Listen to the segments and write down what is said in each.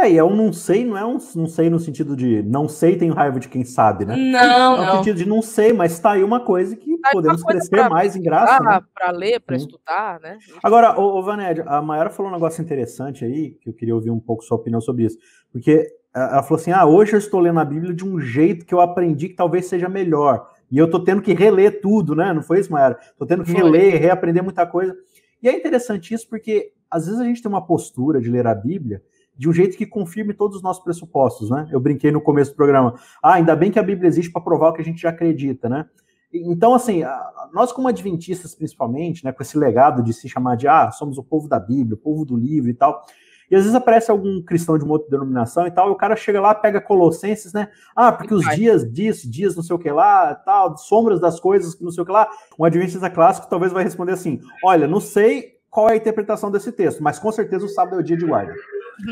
E é um não sei, não é um não sei no sentido de não sei, tenho raiva de quem sabe, né? Não, é no sentido de não sei, mas tá aí uma coisa que podemos crescer mais em graça, né? Para ler, para estudar, né? Agora, ô Vanédia, a Mayara falou um negócio interessante aí, que eu queria ouvir um pouco sua opinião sobre isso. Porque ela falou assim, hoje eu estou lendo a Bíblia de um jeito que eu aprendi que talvez seja melhor. E eu tô tendo que reler tudo, né? Não foi isso, Mayara? Tô tendo que reler, reaprender muita coisa. E é interessante isso porque, às vezes, a gente tem uma postura de ler a Bíblia de um jeito que confirme todos os nossos pressupostos, né? Eu brinquei no começo do programa. Ainda bem que a Bíblia existe para provar o que a gente já acredita, né? Então, assim, nós como adventistas, principalmente, né, com esse legado de se chamar de, somos o povo da Bíblia, o povo do livro e tal, e às vezes aparece algum cristão de uma outra denominação e tal, e o cara chega lá, pega Colossenses, né, porque os dias disso, dias não sei o que lá, tal, sombras das coisas, não sei o que lá, um adventista clássico talvez vai responder assim, olha, não sei qual é a interpretação desse texto, mas com certeza o sábado é o dia de guarda.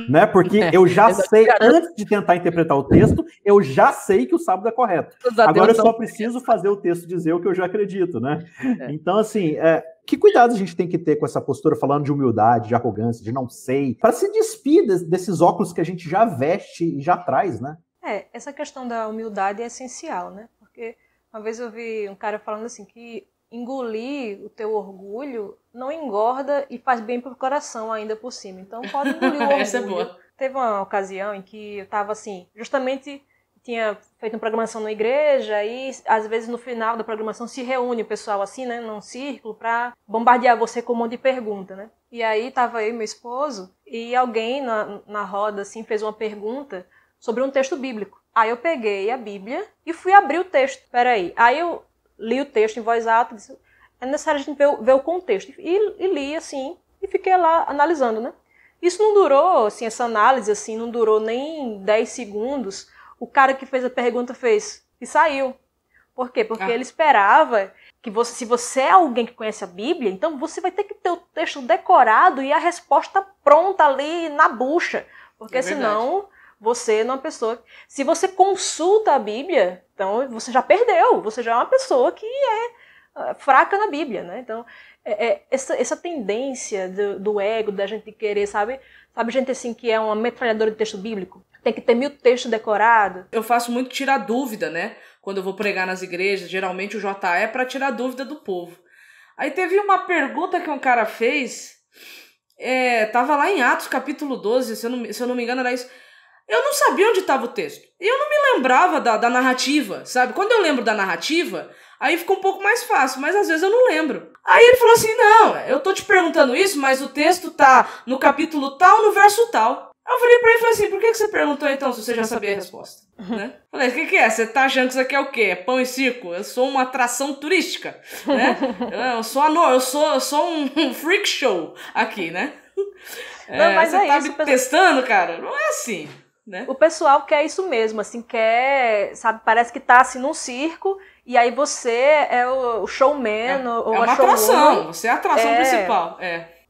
Né? Porque eu já sei, antes de tentar interpretar o texto, eu já sei que o sábado é correto. Agora eu só preciso fazer o texto dizer o que eu já acredito, né? Então, assim, que cuidado a gente tem que ter com essa postura falando de humildade, de arrogância, de não sei, para se despir desses óculos que a gente já veste e já traz, né? Essa questão da humildade é essencial, né? Porque uma vez eu vi um cara falando assim que engolir o teu orgulho não engorda e faz bem pro coração ainda por cima. Então pode engolir o orgulho. Essa é boa. Teve uma ocasião em que eu tava assim, justamente tinha feito uma programação na igreja e às vezes no final da programação se reúne o pessoal assim, né, num círculo pra bombardear você com um monte de pergunta, né? E aí tava eu e meu esposo e alguém na roda assim fez uma pergunta sobre um texto bíblico. Aí eu peguei a Bíblia e fui abrir o texto. Peraí. Aí eu li o texto em voz alta, disse, é necessário a gente ver o contexto. E li, assim, e fiquei lá analisando, né? Isso não durou, assim, essa análise, assim, não durou nem 10 segundos. O cara que fez a pergunta fez e saiu. Por quê? Porque ele esperava que se você é alguém que conhece a Bíblia, então você vai ter que ter o texto decorado e a resposta pronta ali na bucha. Porque senão você não é uma pessoa... Se você consulta a Bíblia, então você já perdeu. Você já é uma pessoa que é fraca na Bíblia, né? Então, essa tendência do ego, da gente querer, sabe gente assim que é uma metralhadora de texto bíblico? Tem que ter 1000 textos decorados. Eu faço muito tirar dúvida, né? Quando eu vou pregar nas igrejas, geralmente o JE é para tirar dúvida do povo. Aí teve uma pergunta que um cara fez, tava lá em Atos capítulo 12, se eu não me engano era isso. Eu não sabia onde estava o texto. E eu não me lembrava da narrativa, sabe? Quando eu lembro da narrativa, aí fica um pouco mais fácil, mas às vezes eu não lembro. Aí ele falou assim, não, eu tô te perguntando isso, mas o texto tá no capítulo tal, no verso tal. Eu falei pra ele e falei assim, por que você perguntou então se você já sabia a resposta? Né? Falei, o que é? Você tá achando que isso aqui é o quê? É pão e circo? Eu sou uma atração turística, né? Eu sou um freak show aqui, né? Não, mas você tá me testando, cara? Não é assim, né? O pessoal quer isso mesmo, assim, quer, sabe, parece que tá assim num circo e aí você é o showman ou a uma atração, você é a atração principal.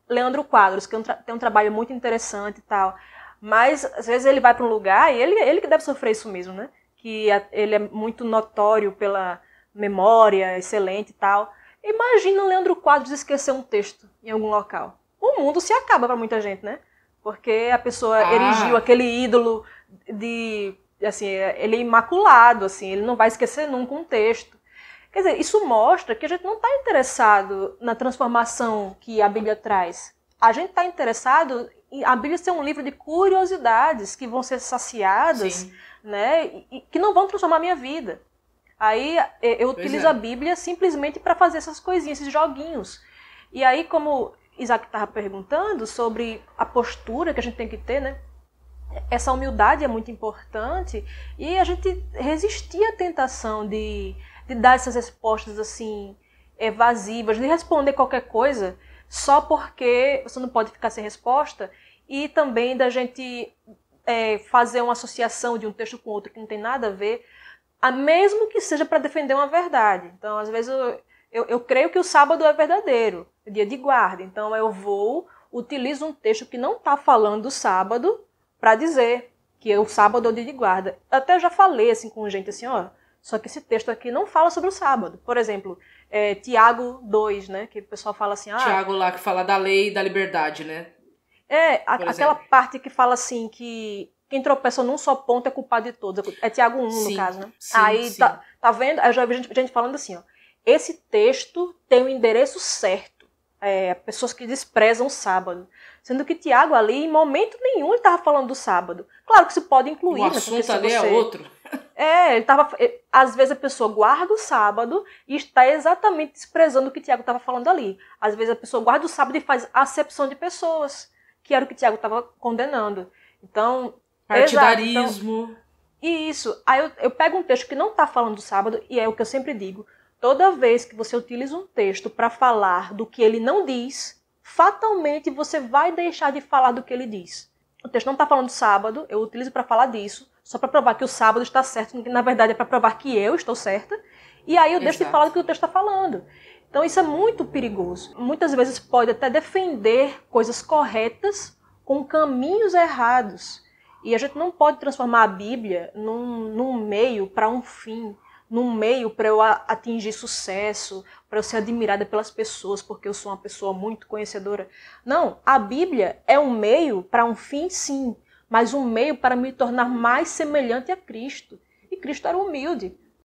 Leandro Quadros, que tem um trabalho muito interessante e tal, mas às vezes ele vai para um lugar e ele que deve sofrer isso mesmo, né? Que ele é muito notório pela memória excelente e tal. Imagina o Leandro Quadros esquecer um texto em algum local. O mundo se acaba para muita gente, né? Porque a pessoa erigiu aquele ídolo assim, ele é imaculado, assim, ele não vai esquecer nunca um texto. Quer dizer, isso mostra que a gente não está interessado na transformação que a Bíblia traz. A gente está interessado em a Bíblia ser um livro de curiosidades que vão ser saciadas, né, e que não vão transformar a minha vida. Aí eu utilizo a Bíblia simplesmente para fazer essas coisinhas, esses joguinhos. E aí, como Isaac estava perguntando sobre a postura que a gente tem que ter, né? Essa humildade é muito importante e a gente resistir à tentação de dar essas respostas assim evasivas, de responder qualquer coisa só porque você não pode ficar sem resposta e também da gente fazer uma associação de um texto com outro que não tem nada a ver, mesmo que seja para defender uma verdade. Então, às vezes eu creio que o sábado é verdadeiro, é dia de guarda. Então eu utilizo um texto que não está falando do sábado para dizer que o sábado é o dia de guarda. Até eu já falei assim com gente assim, só que esse texto aqui não fala sobre o sábado. Por exemplo, Tiago 2, né, que o pessoal fala assim... Tiago lá que fala da lei e da liberdade, né? Aquela parte que fala assim que quem tropeçou num só ponto é culpado de todos. É Tiago 1, no caso, né? Sim, aí, sim. tá vendo? Eu já vi gente falando assim, ó. Esse texto tem o endereço certo. Pessoas que desprezam o sábado. Sendo que Tiago ali, em momento nenhum, ele estava falando do sábado. Claro que se pode incluir. O assunto ali é outro. Às vezes a pessoa guarda o sábado e está exatamente desprezando o que Tiago estava falando ali. Às vezes a pessoa guarda o sábado e faz acepção de pessoas, que era o que Tiago estava condenando. Então, partidarismo. Isso. Aí eu pego um texto que não está falando do sábado, e é o que eu sempre digo. Toda vez que você utiliza um texto para falar do que ele não diz, fatalmente você vai deixar de falar do que ele diz. O texto não está falando do sábado, eu utilizo para falar disso, só para provar que o sábado está certo, que na verdade é para provar que eu estou certa, e aí eu deixo de falar do que o texto está falando. Então isso é muito perigoso. Muitas vezes pode até defender coisas corretas com caminhos errados. E a gente não pode transformar a Bíblia num meio para um fim, num meio para eu atingir sucesso, para eu ser admirada pelas pessoas, porque eu sou uma pessoa muito conhecedora. Não, a Bíblia é um meio para um fim, sim, mas um meio para me tornar mais semelhante a Cristo. E Cristo era humilde.